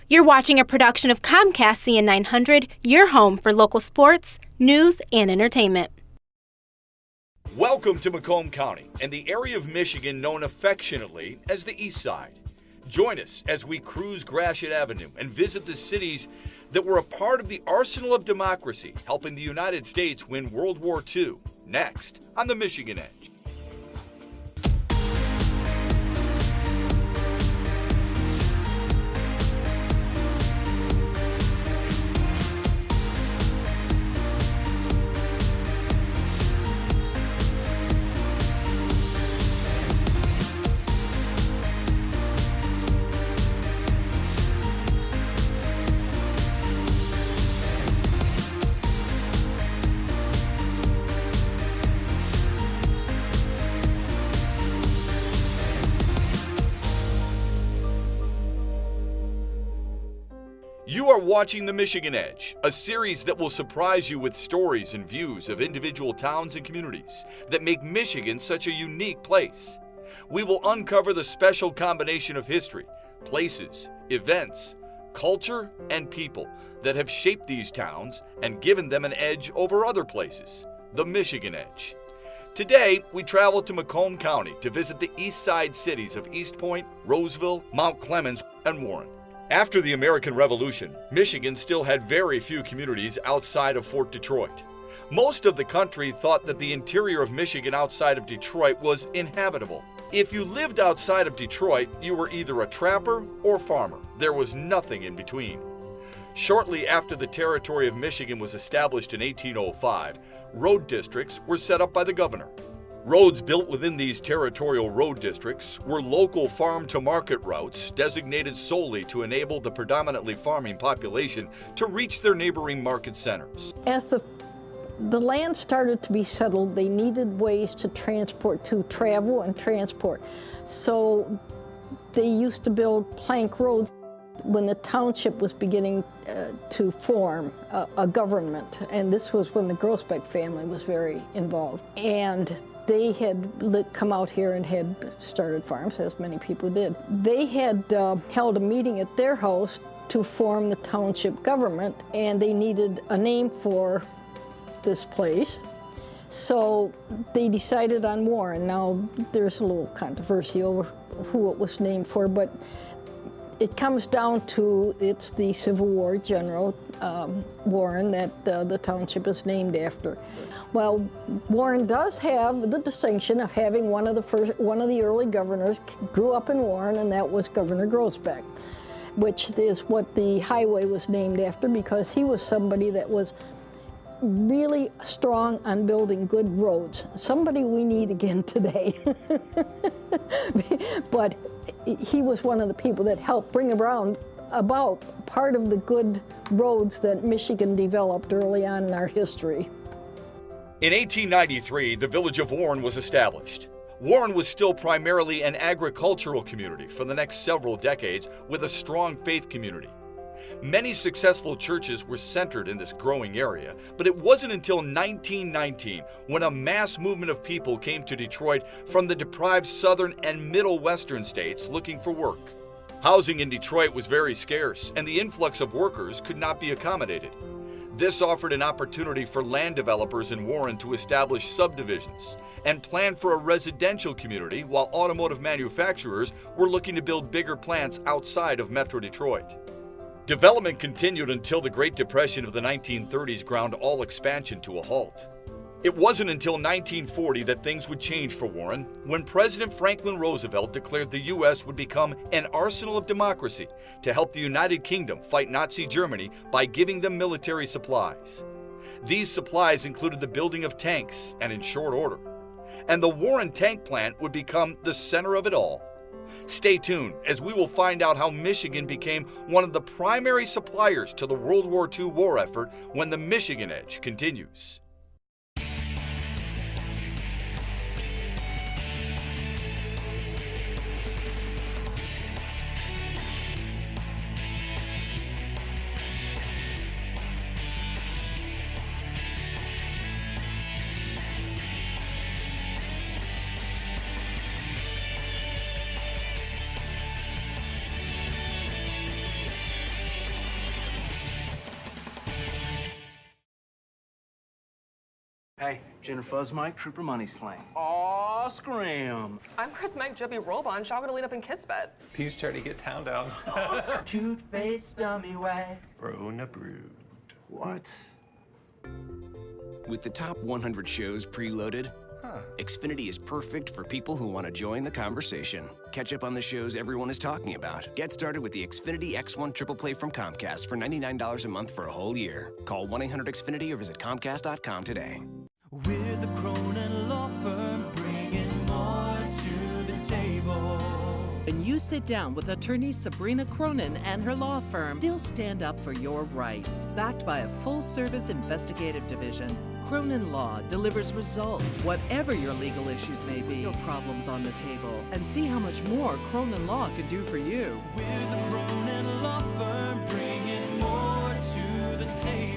You're watching a production of Comcast CN 900, your home for local sports, news, and entertainment. Welcome to Macomb County and the area of Michigan known affectionately as the Eastside. Join us as we cruise Gratiot Avenue and visit the cities that were a part of the arsenal of democracy, helping the United States win World War II. Next on the Michigan Edge. You are watching The Michigan Edge, a series that will surprise you with stories and views of individual towns and communities that make Michigan such a unique place. We will uncover the special combination of history, places, events, culture, and people that have shaped these towns and given them an edge over other places, the Michigan Edge. Today, we travel to Macomb County to visit the east side cities of East Point, Roseville, Mount Clemens, and Warren. After the American Revolution, Michigan still had very few communities outside of Fort Detroit. Most of the country thought that the interior of Michigan outside of Detroit was inhabitable. If you lived outside of Detroit, you were either a trapper or farmer. There was nothing in between. Shortly after the territory of Michigan was established in 1805, road districts were set up by the governor. Roads built within these territorial road districts were local farm-to-market routes designated solely to enable the predominantly farming population to reach their neighboring market centers. As the land started to be settled, they needed ways to travel and transport. So they used to build plank roads. When the township was beginning to form a government, and this was when the Grosbeck family was very involved, and they had come out here and had started farms, as many people did. They had held a meeting at their house to form the township government, and they needed a name for this place. So they decided on Warren. Now, there's a little controversy over who it was named for, but it comes down to it's the Civil War General Warren that the township is named after. Well, Warren does have the distinction of having one of the early governors grew up in Warren, and that was Governor Grosbeck, which is what the highway was named after, because he was somebody that was really strong on building good roads. Somebody we need again today. But he was one of the people that helped bring about part of the good roads that Michigan developed early on in our history. In 1893, the village of Warren was established. Warren was still primarily an agricultural community for the next several decades with a strong faith community. Many successful churches were centered in this growing area, but it wasn't until 1919 when a mass movement of people came to Detroit from the deprived southern and middle western states looking for work. Housing in Detroit was very scarce, and the influx of workers could not be accommodated. This offered an opportunity for land developers in Warren to establish subdivisions and plan for a residential community, while automotive manufacturers were looking to build bigger plants outside of Metro Detroit. Development continued until the Great Depression of the 1930s ground all expansion to a halt. It wasn't until 1940 that things would change for Warren, when President Franklin Roosevelt declared the U.S. would become an arsenal of democracy to help the United Kingdom fight Nazi Germany by giving them military supplies. These supplies included the building of tanks, and in short order. And the Warren tank plant would become the center of it all. Stay tuned as we will find out how Michigan became one of the primary suppliers to the World War II war effort when the Michigan Edge continues. Hey, Jennifer Fuzzmike, Trooper Money Slang. Aw, scram. I'm Chris Mike, Jubby Robon. Y'all gonna lead up in Kiss Bed. Peace, Charity, get town down. Toothpaste, dummy way. Rona brood. What? With the top 100 shows preloaded, Xfinity is perfect for people who want to join the conversation. Catch up on the shows everyone is talking about. Get started with the Xfinity X1 Triple Play from Comcast for $99 a month for a whole year. Call 1-800-XFINITY or visit Comcast.com today. We're the Cronin Law Firm, bringing more to the table. When you sit down with attorney Sabrina Cronin and her law firm, they'll stand up for your rights. Backed by a full-service investigative division, Cronin Law delivers results, whatever your legal issues may be. Your problems on the table, and see how much more Cronin Law can do for you. We're the Cronin Law Firm, bringing more to the table.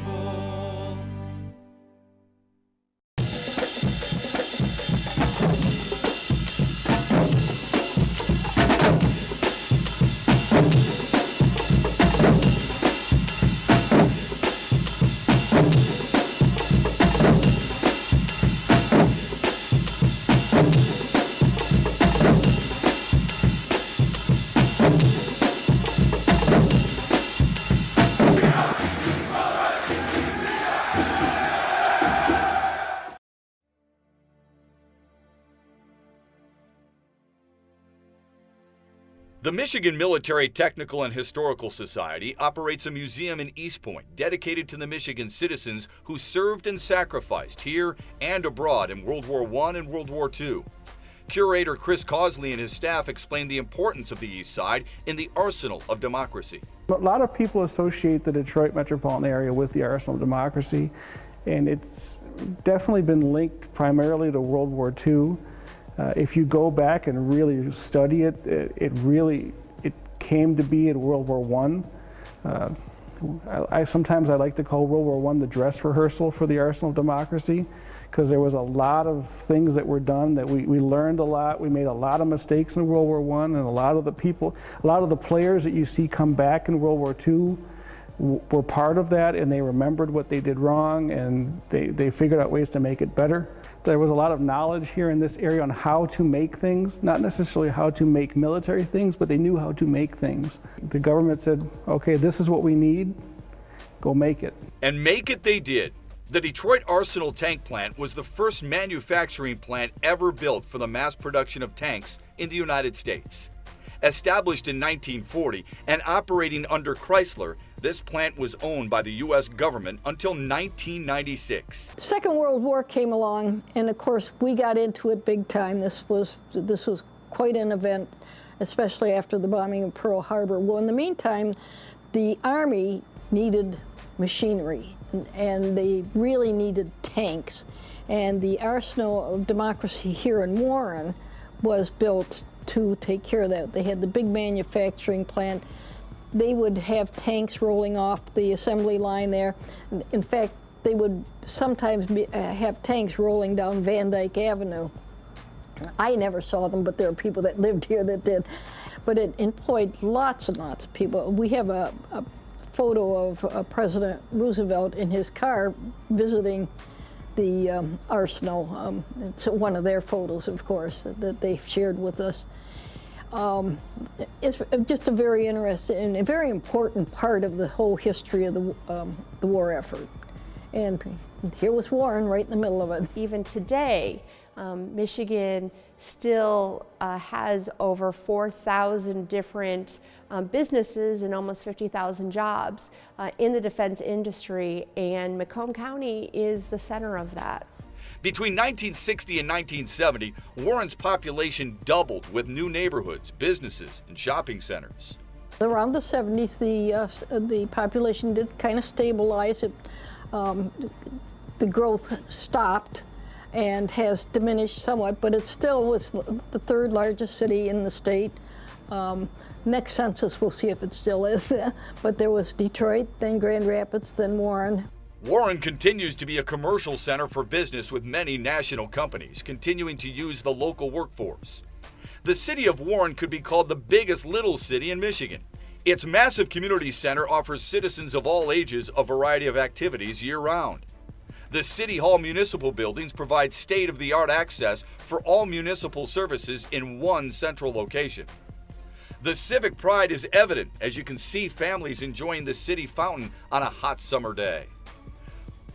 The Michigan Military Technical and Historical Society operates a museum in East Point dedicated to the Michigan citizens who served and sacrificed here and abroad in World War I and World War II. Curator Chris Causley and his staff explained the importance of the East Side in the arsenal of democracy. A lot of people associate the Detroit metropolitan area with the arsenal of democracy, and it's definitely been linked primarily to World War II. If you go back and really study it, it came to be in World War I. Sometimes I like to call World War I the dress rehearsal for the arsenal of democracy, because there was a lot of things that were done that we learned a lot. We made a lot of mistakes in World War I, and a lot of the players that you see come back in World War II were part of that, and they remembered what they did wrong, and they figured out ways to make it better. There was a lot of knowledge here in this area on how to make things, not necessarily how to make military things, but they knew how to make things. The government said, okay, this is what we need, go make it. And make it they did. The Detroit Arsenal Tank Plant was the first manufacturing plant ever built for the mass production of tanks in the United States. Established in 1940 and operating under Chrysler, this plant was owned by the U.S. government until 1996. The Second World War came along, and of course we got into it big time. This was quite an event, especially after the bombing of Pearl Harbor. Well, in the meantime, the Army needed machinery, and they really needed tanks. And the Arsenal of Democracy here in Warren was built to take care of that. They had the big manufacturing plant. They would have tanks rolling off the assembly line there. In fact, they would sometimes have tanks rolling down Van Dyke Avenue. I never saw them, but there are people that lived here that did. But it employed lots and lots of people. We have a photo of President Roosevelt in his car visiting the arsenal. It's one of their photos, of course, that they've shared with us. It's just a very interesting and a very important part of the whole history of the war effort. And here was Warren right in the middle of it. Even today, Michigan still has over 4,000 different businesses and almost 50,000 jobs in the defense industry, and Macomb County is the center of that. Between 1960 and 1970, Warren's population doubled with new neighborhoods, businesses, and shopping centers. Around the 70s, the population did kind of stabilize. The growth stopped and has diminished somewhat, but it still was the third largest city in the state. Next census, we'll see if it still is. But there was Detroit, then Grand Rapids, then Warren. Warren continues to be a commercial center for business, with many national companies continuing to use the local workforce. The city of Warren could be called the biggest little city in Michigan. Its massive community center offers citizens of all ages a variety of activities year-round. The City Hall municipal buildings provide state-of-the-art access for all municipal services in one central location. The civic pride is evident as you can see families enjoying the city fountain on a hot summer day.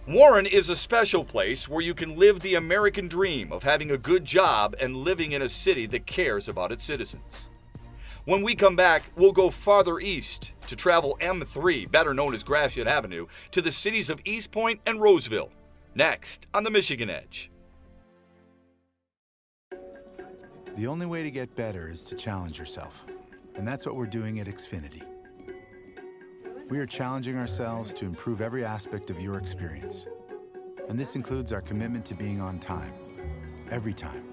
Warren is a special place where you can live the American dream of having a good job and living in a city that cares about its citizens. When we come back, we'll go farther east to travel M3, better known as Gratiot Avenue, to the cities of East Point and Roseville. Next on the Michigan Edge. The only way to get better is to challenge yourself. And that's what we're doing at Xfinity. We are challenging ourselves to improve every aspect of your experience. And this includes our commitment to being on time, every time.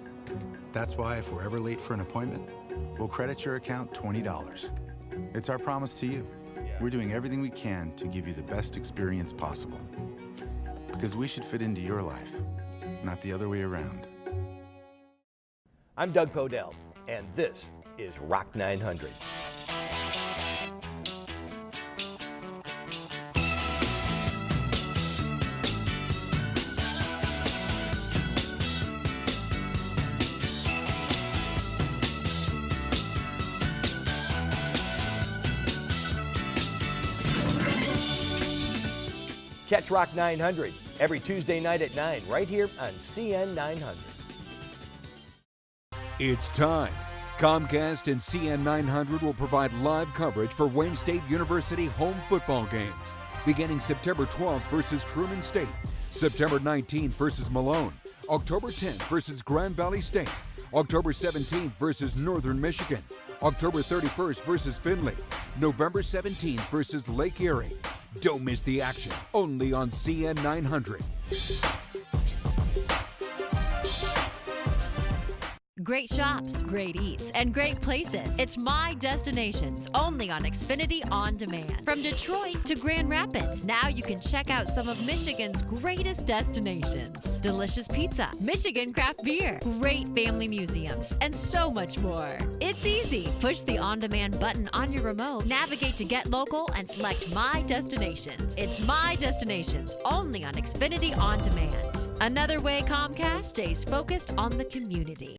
That's why if we're ever late for an appointment, we'll credit your account $20. It's our promise to you. We're doing everything we can to give you the best experience possible. Because we should fit into your life, not the other way around. I'm Doug Podell, and this is Rock 900. Catch Rock 900 every Tuesday night at 9 right here on CN 900. It's time. Comcast and CN 900 will provide live coverage for Wayne State University home football games, beginning September 12th versus Truman State, September 19th versus Malone, October 10th versus Grand Valley State, October 17th versus Northern Michigan, October 31st versus Findlay, November 17th versus Lake Erie. Don't miss the action, only on CN 900. Great shops, great eats, and great places. It's My Destinations, only on Xfinity On Demand. From Detroit to Grand Rapids, now you can check out some of Michigan's greatest destinations. Delicious pizza, Michigan craft beer, great family museums, and so much more. It's easy. Push the On Demand button on your remote, navigate to Get Local, and select My Destinations. It's My Destinations, only on Xfinity On Demand. Another way Comcast stays focused on the community.